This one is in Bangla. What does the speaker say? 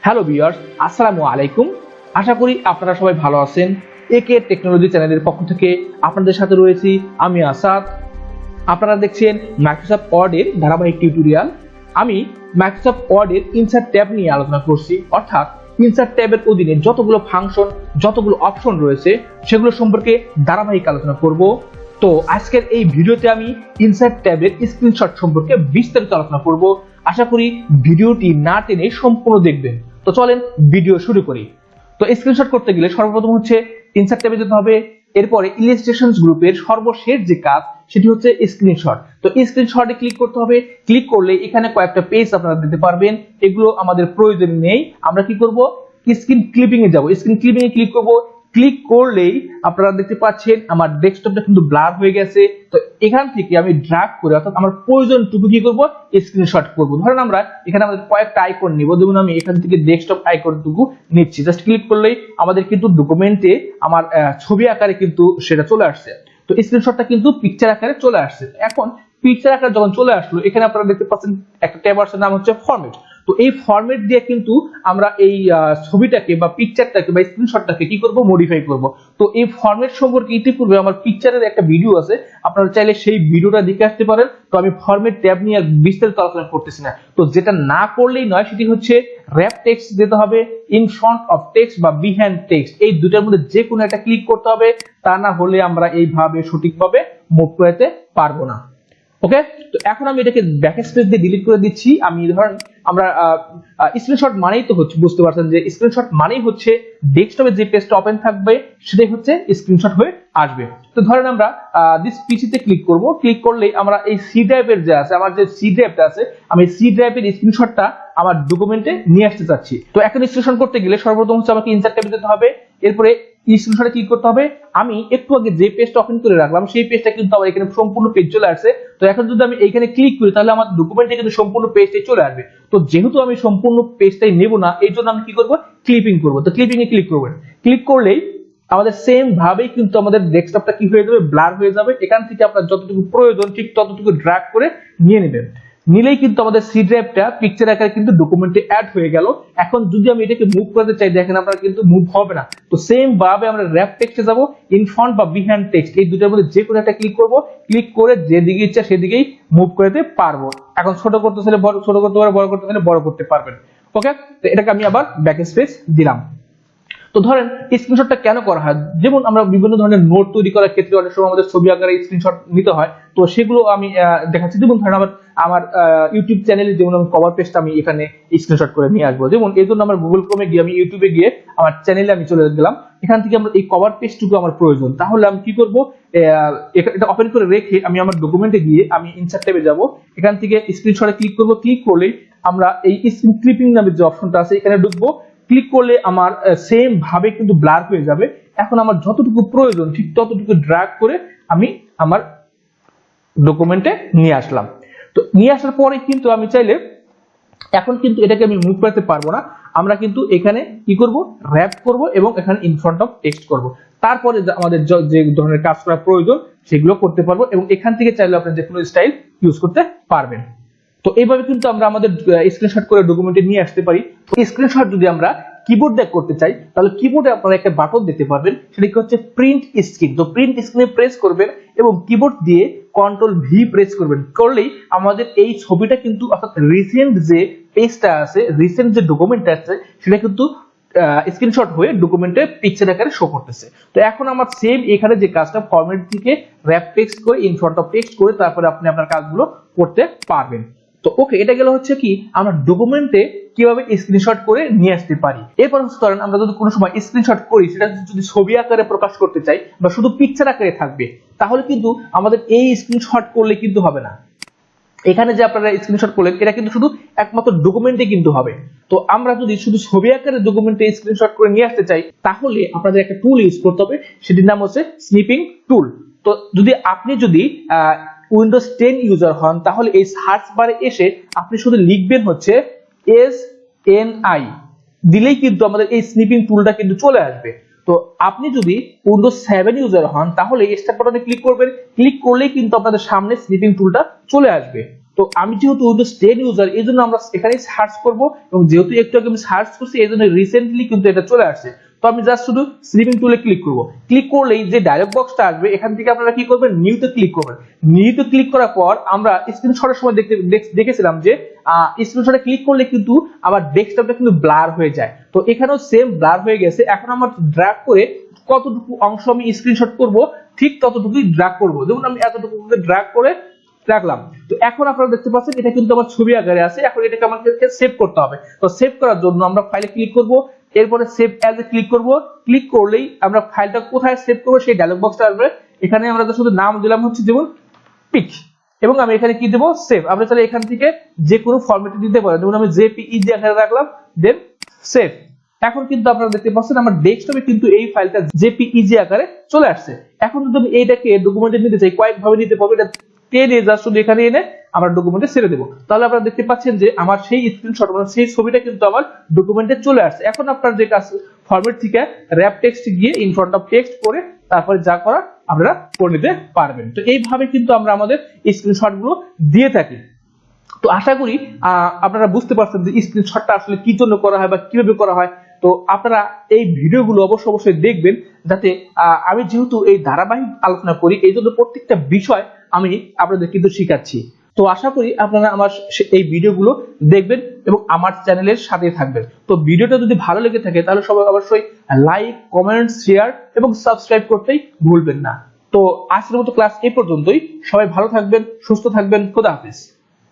হ্যালো ভিউয়ার্স, আসসালামু আলাইকুম। আশা করি আপনারা সবাই ভালো আছেন। একে টেকনোলজি চ্যানেলের পক্ষ থেকে আপনাদের সাথে রয়েছি আমি আসাদ। আপনারা দেখছেন মাইক্রোসফট ওয়ার্ডের ধারাবাহিক টিউটোরিয়াল। আমি মাইক্রোসফট ওয়ার্ডের ইনসার্ট ট্যাব নিয়ে আলোচনা করছি, অর্থাৎ ইনসার্ট ট্যাবের অধীনে যতগুলো ফাংশন, যতগুলো অপশন রয়েছে সেগুলো সম্পর্কে ধারাবাহিক আলোচনা করব। তো আজকের এই ভিডিওতে আমি ইনসার্ট ট্যাবের স্ক্রিনশট সম্পর্কে বিস্তারিত আলোচনা করব। আশা করি ভিডিওটি না টেনে সম্পূর্ণ দেখবেন। তো চলেন ভিডিও শুরু করি। তো স্ক্রিনশট করতে গেলে সর্বপ্রথম হচ্ছে ইনসার্ট ট্যাবে যেতে হবে। এরপরে ইলাস্ট্রেশনস গ্রুপের সর্বশেষ যে কাজ সেটি হচ্ছে স্ক্রিনশট। তো স্ক্রিনশটে ক্লিক করতে হবে। ক্লিক করলে এখানে কয়েকটা পেজ আপনারা দিতে পারবেন, এগুলো আমাদের প্রয়োজন নেই। আমরা কি করব, স্ক্রিন ক্লিপিং এ যাব। স্ক্রিন ক্লিপিং এ ক্লিক করব। ক্লিক করলেই আপনারা দেখতে পাচ্ছেন আমার ডেস্কটপটা কিন্তু ব্লার হয়ে গেছে। তো এখান থেকে আমি ড্র্যাগ করে, অর্থাৎ আমার প্রয়োজনটুকু কি করব, স্ক্রিনশট করব। ধরেন আমরা এখানে আমাদের কয়েকটা আইকন নিব, যেমন আমি এখান থেকে ডেস্কটপ আইকনটুকু নিচ্ছি। জাস্ট ক্লিক করলেই আমাদের কিন্তু ডকুমেন্টে আমার ছবি আকারে কিন্তু সেটা চলে আসছে। তো স্ক্রিনশটটা কিন্তু পিকচার আকারে চলে আসছে। এখন পিকচার আকারে যখন চলে আসলো, এখানে আপনারা দেখতে পাচ্ছেন একটা ট্যাব আছে, নাম হচ্ছে ফরম্যাট। তো এই ফরম্যাট দিয়ে কিন্তু আমরা এই ছবিটাকে বা পিকচারটাকে বা স্ক্রিনশটটাকে কি করব, মডিফাই করব। তো এই ফরম্যাট সম্পর্কে ইতিপূর্বে আমার পিকচারের একটা ভিডিও আছে, আপনারা চাইলে সেই ভিডিওটা দেখে আসতে পারেন। তো আমি ফরম্যাট ট্যাব নিয়ে আর বিস্তারিত আলোচনা করতেছি না। তো যেটা না করলেই নয় সেটি হচ্ছে র‍্যাপ টেক্সট দিতে হবে, ইন ফ্রন্ট অফ টেক্সট বা বিহাইন্ড টেক্সট, এই দুটার মধ্যে যে কোনো একটা ক্লিক করতে হবে। তা না হলে আমরা এইভাবে সঠিকভাবে মুভ করতে পারবো না। ওকে, তো এখন আমি এটাকে ব্যাকস্পেস দিয়ে ডিলিট করে দিচ্ছি। আমি ধরেন আমরা স্ক্রিনশট মানেই তো হচ্ছে, বুঝতে পারছেন যে স্ক্রিনশট মানেই হচ্ছে ডেস্কটপে যে পেজটা ওপেন থাকবে সেটাই হচ্ছে স্ক্রিনশট হয়ে আসবে। তো ধরেন আমরা দিস পিসিতে ক্লিক করব। ক্লিক করলেই আমরা এই সি ড্রাইভের যে আছে, আমার যে সি ড্রাইভটা আছে, আমি সি ড্রাইভের স্ক্রিনশটটা আমার ডকুমেন্টে নিয়ে আসতে চাচ্ছি। তো এখন স্ক্রিনশট করতে গেলে সর্বপ্রথম হচ্ছে আমাকে ইনসার্ট ট্যাবে যেতে হবে। এরপরে স্ক্রিনশটে ক্লিক করতে হবে। আমি একটু আগে যে পেজটা ওপেন করে রাখলাম সেই পেজটা কিন্তু আমার এখানে সম্পূর্ণ পেজ চলে আসছে। তো এখন যদি আমি এইখানে ক্লিক করি তাহলে আমার ডকুমেন্টে কিন্তু সম্পূর্ণ পেজটাই চলে আসবে। তো যেহেতু আমি সম্পূর্ণ পেজটাই নেব না, এই জন্য আমি কি করব, ক্লিপিং করব। তো ক্লিপিং এ ক্লিক করবেন। ক্লিক করলেই আমাদের সেম ভাবেই কিন্তু আমাদের ডেস্কটপটা কি হয়ে যাবে, ব্লার হয়ে যাবে। এখান থেকে আপনার যতটুকু প্রয়োজন ঠিক ততটুকু ড্র্যাগ করে নিয়ে নেবেন। নিলেই কিন্তু আমাদের সি ড্রাইভটা পিকচার আকারে কিন্তু ডকুমেন্টে অ্যাড হয়ে গেল। এখন যদি আমি এটাকে মুভ করতে চাই, দেখেন আপনারা কিন্তু মুভ হবে না। তো সেম ভাবে আমরা র‍্যাপ টেক্সটে যাব, ইন ফ্রন্ট বা বিহাইন্ড টেক্সট, এই দুটোর মধ্যে যে কোনো একটা ক্লিক করব। ক্লিক করে যেদিকে ইচ্ছা সেদিকেই মুভ করতে পারবো। এখন ছোট করতে চাইলে বড়, ছোট করতে পারবেন, বড় করতে চাইলে বড় করতে পারবেন। ওকে, তো এটাকে আমি আবার ব্যাক স্পেস দিলাম। তো ধরেন স্ক্রিনশটটা কেন করা হয়, যেমন আমরা বিভিন্ন ধরনের নোট তৈরি করার ক্ষেত্রে অনেক সময় আমাদের ছবি আকারে স্ক্রিনশট নিতে হয়। তো সেগুলো আমি দেখাচ্ছি। যেমন ধরেন আমার ইউটিউব চ্যানেলে যেমন আমি কভার পেজটা আমি এখানে স্ক্রিনশট করে নিয়ে আসবো। যেমন এই জন্য আমার গুগল ক্রোমে গিয়ে আমি ইউটিউবে গিয়ে আমার চ্যানেলে আমি চলে গেলাম। এখান থেকে আমরা এই কভার পেজটুকু আমার প্রয়োজন, তাহলে আমি কি করব, এটা ওপেন করে রেখে আমি আমার ডকুমেন্টে গিয়ে আমি ইনসার্ট ট্যাবে যাব। এখান থেকে স্ক্রিনশটে ক্লিক করব। ক্লিক করলেই আমরা এই স্ক্রিন ক্লিপিং নামের যে অপশনটা আছে এখানে ঢুকবো। ক্লিক করলে আমার সেম ভাবে কিন্তু ব্লার হয়ে যাবে। এখন আমার যতটুকু প্রয়োজন ঠিক ততটুকু ড্র্যাগ করে আমি আমার ডকুমেন্টে নিয়ে আসলাম। তো নিয়ে আসার পরে কিন্তু আমি চাইলে এখন কিন্তু এটাকে আমি মুভ করতে পারবো না। আমরা কিন্তু এখানে কি করব, র‍্যাপ করব এবং এখানে ইন ফ্রন্ট অফ টেক্সট করব। তারপরে আমাদের যে ধরনের কাজ করা প্রয়োজন সেগুলো করতে পারবো এবং এখান থেকে চাইলে আপনি যে কোনো স্টাইল ইউজ করতে পারবেন। তো এইভাবে কিন্তু আমরা আমাদের স্ক্রিনশট করে ডকুমেন্টে নিয়ে আসতে পারি। স্ক্রিনশট যদি আমরা কিবোর্ড দিয়ে করতে চাই তাহলে কিবোর্ডে আপনারা একটা বাটন দেখতে পারবেন, সেটা হচ্ছে প্রিন্ট স্ক্রিন। তো প্রিন্ট স্ক্রিনে প্রেস করবেন এবং কিবোর্ড দিয়ে কন্ট্রোল ভি প্রেস করবেন। করলেই আমাদের এই ছবিটা কিন্তু, অর্থাৎ রিসেন্ট যে পেজটা আছে, রিসেন্ট যে ডকুমেন্টটা আছে সেটা কিন্তু স্ক্রিনশট হয়ে ডকুমেন্টে পিকচার আকারে শো করতেছে। তো এখন আমার সেম এখানে যে কাজটা ফরম্যাট থেকে র‍্যাপ টেক্সট করে ইন ফ্রন্ট অফ টেক্সট করে তারপরে আপনি আপনার কাজগুলো করতে পারবেন। তো ওকে, এটা গেল হচ্ছে কি আমরা ডকুমেন্টে কিভাবে স্ক্রিনশট করে নিয়ে আসতে পারি। এরপর হচ্ছে ধরেন আমরা যদি কোনো সময় স্ক্রিনশট করি, সেটা যদি ছবি আকারে প্রকাশ করতে চাই বা শুধু পিকচার আকারে থাকবে, তাহলে কিন্তু আমাদের এই স্ক্রিনশট করলে কিন্তু হবে না। এখানে যে আপনারা স্ক্রিনশট করলেন এটা কিন্তু শুধু একমাত্র ডকুমেন্টে কিন্তু হবে। তো আমরা যদি শুধু ছবি আকারে ডকুমেন্টে স্ক্রিনশট করে নিয়ে আসতে চাই তাহলে আপনাদের একটা টুল ইউজ করতে হবে, সেটির নাম হচ্ছে স্নিপিং টুল। তো আপনি যদি উইন্ডোজ 10 ইউজার হন তাহলে এই সার্চ বারে এসে আপনি শুধু লিখবেন হচ্ছে SNI, দিলেই কিন্তু আমাদের এই স্নিপিং টুলটা কিন্তু চলে আসবে। তো আপনি যদি উইন্ডোজ 7 ইউজার হন তাহলে স্টার্ট বাটনে ক্লিক করবেন। ক্লিক করলেই কিন্তু আপনাদের সামনে স্নিপিং টুলটা চলে আসবে। তো আমি যেহেতু উইন্ডোজ 10 ইউজার, এই জন্য আমরা এখানে সার্চ করব, এবং যেহেতু একটু আগে আমি সার্চ করছি এই জন্য রিসেন্টলি কিন্তু এটা চলে আসছে। তো আমি জাস্ট শুধু স্নিপিং টুলে ক্লিক করব। ক্লিক করলেই যে ডায়লগ বক্সটা আসবে এখান থেকে আপনারা কি করবেন, নিউতে ক্লিক করবেন। নিউতে ক্লিক করার পর আমরা স্ক্রিনশটের সময় দেখেছিলাম যে স্ক্রিনশটে ক্লিক করলে কিন্তু আমার ডেস্কটপটা কিন্তু ব্লার হয়ে যায়। তো এখানেও সেম ব্লার হয়ে গেছে। এখন আমার ড্র্যাগ করে কতটুকু অংশ আমি স্ক্রিনশট করব ঠিক ততটুকুই ড্র্যাগ করব। যেমন আমি এতটুকু ড্র্যাগ করে রাখলাম। তো এখন আপনারা দেখতে পাচ্ছেন এটা কিন্তু আমার ছবি আকারে আছে। এখন এটাকে আমাকে সেভ করতে হবে। তো সেভ করার জন্য আমরা ফাইলে ক্লিক করব, এরপরে সেভ অ্যাজ এ ক্লিক করব। ক্লিক করলেই আমরা ফাইলটা কোথায় সেভ করব সেই ডায়লগ বক্সটা আসবে। এখানে আমরা শুধু নাম দিলাম হচ্ছে যেমন পিক, এবং আমি এখানে কি দেব, সেভ। আমরা তাহলে এখান থেকে যে কোনো ফরম্যাটে দিতে পারেন, যেমন আমি জেপিইজি আকারে রাখলাম, দেন সেভ। এখন কিন্তু আপনারা দেখতে পাচ্ছেন আমার ডেস্কটপে কিন্তু এই ফাইলটা জেপিইজি আকারে চলে আসছে। এখন যদি আমি এইটাকে ডকুমেন্টে নিতে চাই, কয়েকভাবে নিতে পারবো। এটা টেনে জাস্ট শুধু এখানে এনে আমরা ডকুমেন্টে ছেড়ে দেবো। তাহলে আপনারা দেখতে পাচ্ছেন যে আমার সেই স্ক্রিনশট মানে সেই ছবিটা কিন্তু আমার ডকুমেন্টে চলে আসছে। এখন আপনার যে কাজ, ফরম্যাট থেকে র‍্যাপ টেক্সট গিয়ে ইন ফ্রন্ট অফ টেক্সট করে তারপরে যা করা আপনারা করে নিতে পারবেন। তো এইভাবে কিন্তু আমরা আমাদের স্ক্রিনশট গুলো দিয়ে থাকি। তো আশা করি আপনারা বুঝতে পারছেন যে স্ক্রিনশটটা আসলে কি জন্য করা হয় বা কিভাবে করা হয়। তো আপনারা এই ভিডিওগুলো অবশ্যই দেখবেন, যাতে আমি যেহেতু এই ধারাবাহিক আলোচনা করি এই জন্য প্রত্যেকটা বিষয় আমি আপনাদের কিন্তু শিখাচ্ছি। তো আশা করি আপনারা আমার এই ভিডিওগুলো দেখবেন এবং আমার চ্যানেলের সাথে থাকবেন। তো ভিডিওটা যদি ভালো লেগে থাকে তাহলে সবাই অবশ্যই লাইক, কমেন্ট, শেয়ার এবং সাবস্ক্রাইব করতেই ভুলবেন না। তো আজকের মতো ক্লাস এই পর্যন্তই। সবাই ভালো থাকবেন, সুস্থ থাকবেন। খোদা হাফেজ।